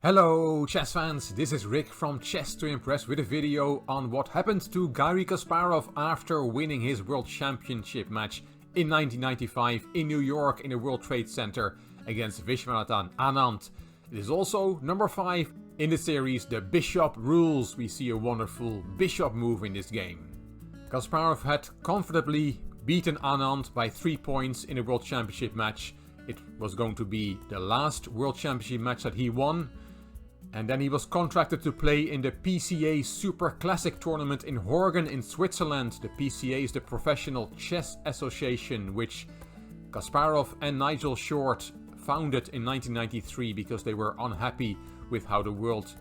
Hello chess fans, this is Rick from Chess to Impress with a video on what happened to Garry Kasparov after winning his World Championship match in 1995 in New York in the World Trade Center against Viswanathan Anand. It is also number 5 in the series The Bishop Rules. We see a wonderful bishop move in this game. Kasparov had comfortably beaten Anand by 3 points in a World Championship match. It was going to be the last World Championship match that he won. And then he was contracted to play in the PCA Super Classic tournament in Horgen in Switzerland. The PCA is the Professional Chess Association, which Kasparov and Nigel Short founded in 1993 because they were unhappy with how the World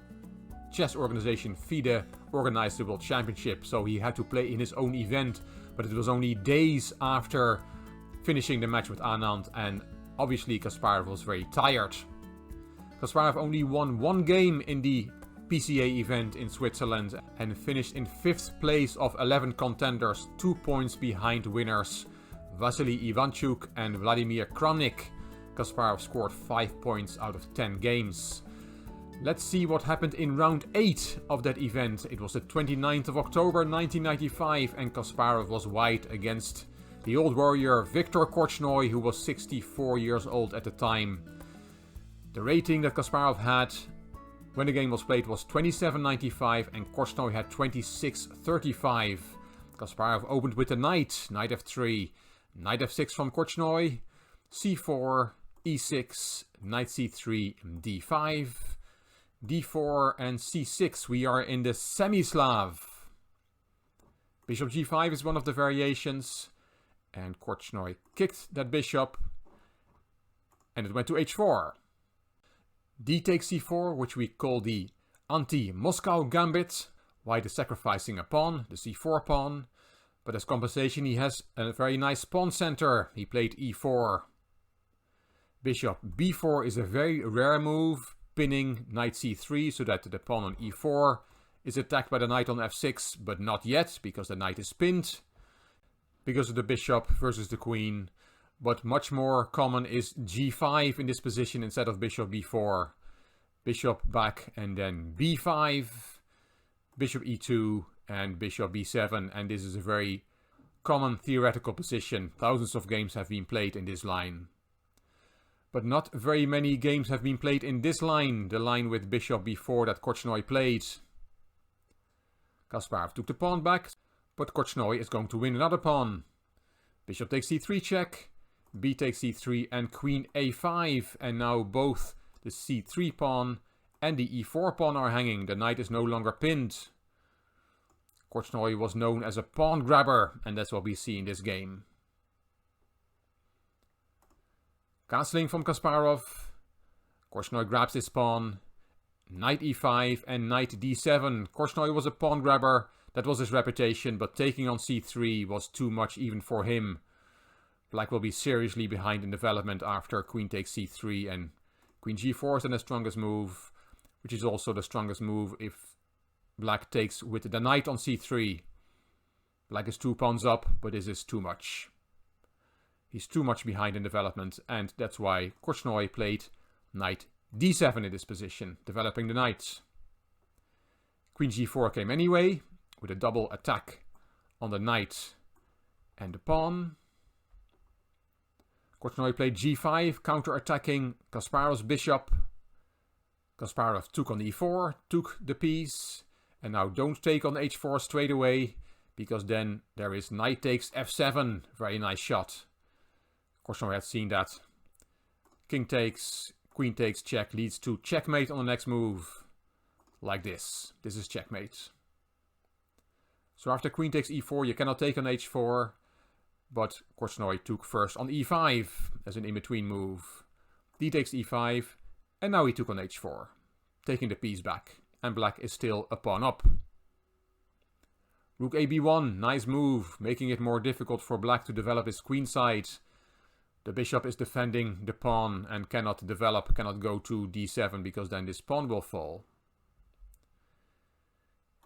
Chess Organization FIDE organized the World Championship. So he had to play in his own event, but it was only days after finishing the match with Anand, and obviously Kasparov was very tired. Kasparov only won 1 game in the PCA event in Switzerland and finished in 5th place of 11 contenders, 2 points behind winners Vasily Ivanchuk and Vladimir Kramnik. Kasparov scored 5 points out of 10 games. Let's see what happened in round 8 of that event. It was the 29th of October 1995 and Kasparov was white against the old warrior Viktor Korchnoi, who was 64 years old at the time. The rating that Kasparov had when the game was played was 27.95 and Korchnoi had 26.35. Kasparov opened with the knight, knight f3, knight f6 from Korchnoi, c4, e6, knight c3, d5, d4 and c6. We are in the semi-Slav. Bishop g5 is one of the variations, and Korchnoi kicked that bishop and it went to h4. D takes c4, which we call the anti-Moscow gambit. White is sacrificing a pawn, the c4 pawn. But as compensation he has a very nice pawn center. He played e4. Bishop b4 is a very rare move, pinning knight c3 so that the pawn on e4 is attacked by the knight on f6, but not yet because the knight is pinned because of the bishop versus the queen. But much more common is g5 in this position instead of bishop b4. Bishop back and then b5, bishop e2 and bishop b7. And this is a very common theoretical position. Thousands of games have been played in this line. But not very many games have been played in this line, the line with bishop b4 that Korchnoi played. Kasparov took the pawn back, but Korchnoi is going to win another pawn. Bishop takes c3 check. B takes c3 and queen a5, and now both the c3 pawn and the e4 pawn are hanging. The knight is no longer pinned. Korchnoi was known as a pawn grabber, and that's what we see in this game. Castling from Kasparov. Korchnoi grabs this pawn. Knight e5 and knight d7. Korchnoi was a pawn grabber, that was his reputation, but taking on c3 was too much even for him. Black will be seriously behind in development after queen takes c3, and queen g4 is then the strongest move, which is also the strongest move if black takes with the knight on c3. Black is 2 pawns up, but this is too much. He's too much behind in development, and that's why Korchnoi played knight d7 in this position, developing the knight. Queen g4 came anyway, with a double attack on the knight and the pawn. Korchnoi played g5, counter-attacking Kasparov's bishop. Kasparov took on e4, took the piece. And now don't take on h4 straight away, because then there is knight takes f7. Very nice shot. Korchnoi had seen that. King takes, queen takes check leads to checkmate on the next move. Like this. This is checkmate. So after queen takes e4, you cannot take on h4. But Korchnoi took first on e5 as an in-between move. D takes e5, and now he took on h4, taking the piece back, and black is still a pawn up. Rook ab1, nice move, making it more difficult for black to develop his queen side. The bishop is defending the pawn and cannot develop, cannot go to d7, because then this pawn will fall.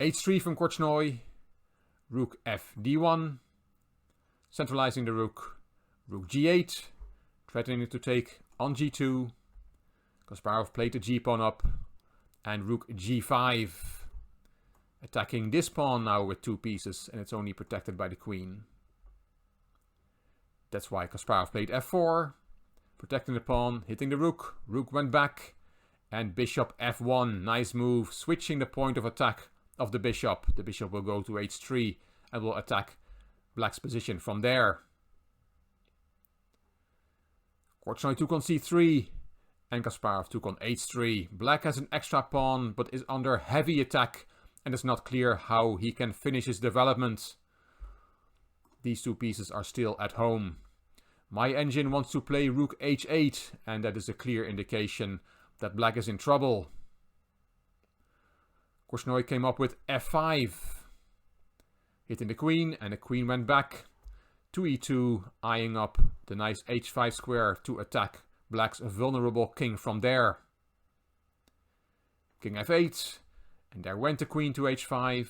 h3 from Korchnoi, rook f d1. Centralizing the rook. Rook g8, threatening to take on g2. Kasparov played the g-pawn up. and rook g5. Attacking this pawn now with 2 pieces, and it's only protected by the queen. That's why Kasparov played f4, protecting the pawn, hitting the rook. Rook went back, and bishop f1. Nice move, switching the point of attack of the bishop. The bishop will go to h3 and will attack black's position from there. Korchnoi took on c3, and Kasparov took on h3. Black has an extra pawn, but is under heavy attack, and it's not clear how he can finish his development. These 2 pieces are still at home. My engine wants to play rook h8, and that is a clear indication that black is in trouble. Korchnoi came up with f5, hitting the queen, and the queen went back to e2, eyeing up the nice h5 square to attack black's vulnerable king from there. King f8, and there went the queen to h5.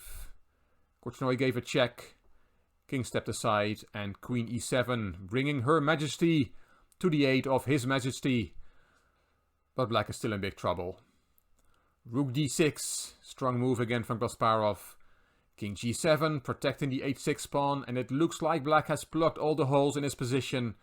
Korchnoi gave a check. King stepped aside, and queen e7, bringing her majesty to the aid of his majesty. But black is still in big trouble. Rook d6, strong move again from Kasparov. King g7, protecting the h6 pawn, and it looks like black has plugged all the holes in his position.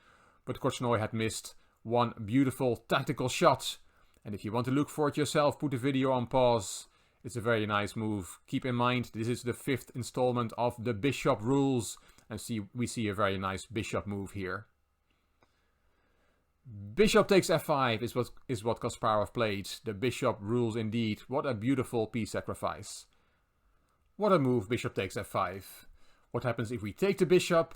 But Korchnoi had missed one beautiful tactical shot. And if you want to look for it yourself, put the video on pause. It's a very nice move. Keep in mind, this is the 5th installment of the bishop rules. And we see a very nice bishop move here. Bishop takes f5 is what Kasparov played. The bishop rules indeed. What a beautiful piece sacrifice. What a move, bishop takes f5. What happens if we take the bishop?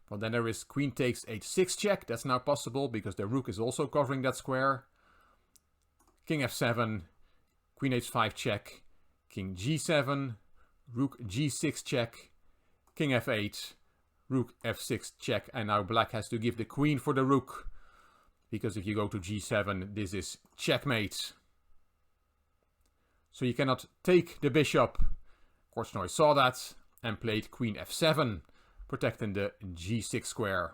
Well, then there is queen takes h6 check. That's now possible because the rook is also covering that square. King f7, queen h5 check, king g7, rook g6 check, king f8, rook f6 check, and now black has to give the queen for the rook. Because if you go to g7, this is checkmate. So you cannot take the bishop. Korchnoi saw that and played queen f7, protecting the g6 square.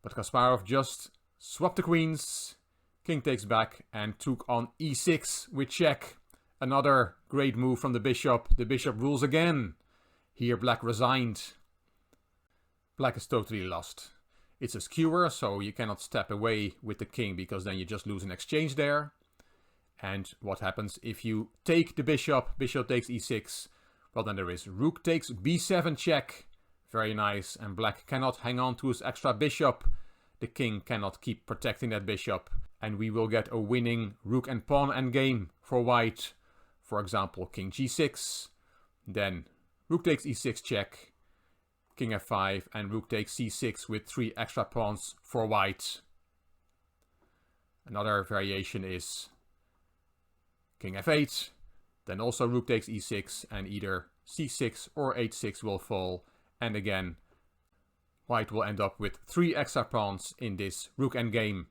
But Kasparov just swapped the queens. King takes back and took on e6 with check. Another great move from the bishop. The bishop rules again. Here black resigned. Black is totally lost. It's a skewer, so you cannot step away with the king because then you just lose an exchange there. And what happens if you take the bishop? Bishop takes e6. Well, then there is rook takes b7 check. Very nice. And black cannot hang on to his extra bishop. The king cannot keep protecting that bishop. And we will get a winning rook and pawn endgame for white. For example, king g6. Then rook takes e6 check. King f5 and rook takes c6 with 3 extra pawns for white. Another variation is king f8. Then also rook takes e6 and either c6 or h6 will fall. And again, white will end up with 3 extra pawns in this rook endgame.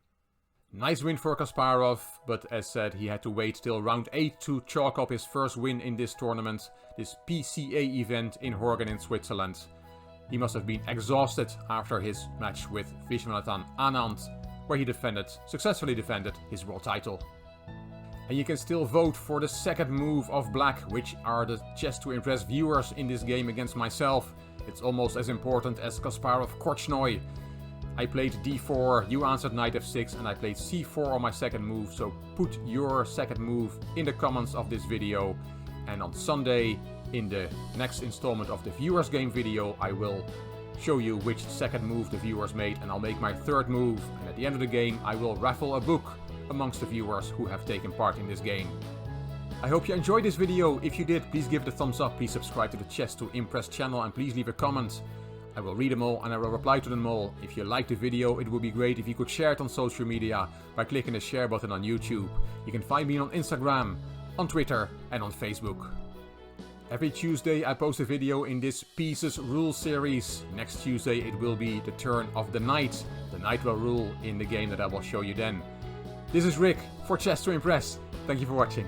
Nice win for Kasparov, but as said, he had to wait till round 8 to chalk up his first win in this tournament, this PCA event in Horgen in Switzerland. He must have been exhausted after his match with Viswanathan Anand, where he successfully defended his world title. And you can still vote for the second move of black, which are the Chess to Impress viewers in this game against myself. It's almost as important as Kasparov Korchnoi. I played d4, you answered knight f6, and I played c4 on my second move, so put your second move in the comments of this video. And on Sunday, in the next installment of the viewers game video, I will show you which second move the viewers made, and I'll make my third move. And at the end of the game, I will raffle a book amongst the viewers who have taken part in this game. I hope you enjoyed this video. If you did, please give it a thumbs up, please subscribe to the Chess to Impress channel, and please leave a comment. I will read them all and I will reply to them all. If you liked the video, it would be great if you could share it on social media by clicking the share button on YouTube. You can find me on Instagram, on Twitter and on Facebook. Every Tuesday I post a video in this Pieces Rule series. Next Tuesday it will be the turn of the knight. The knight will rule in the game that I will show you then. This is Rick for Chess to Impress. Thank you for watching.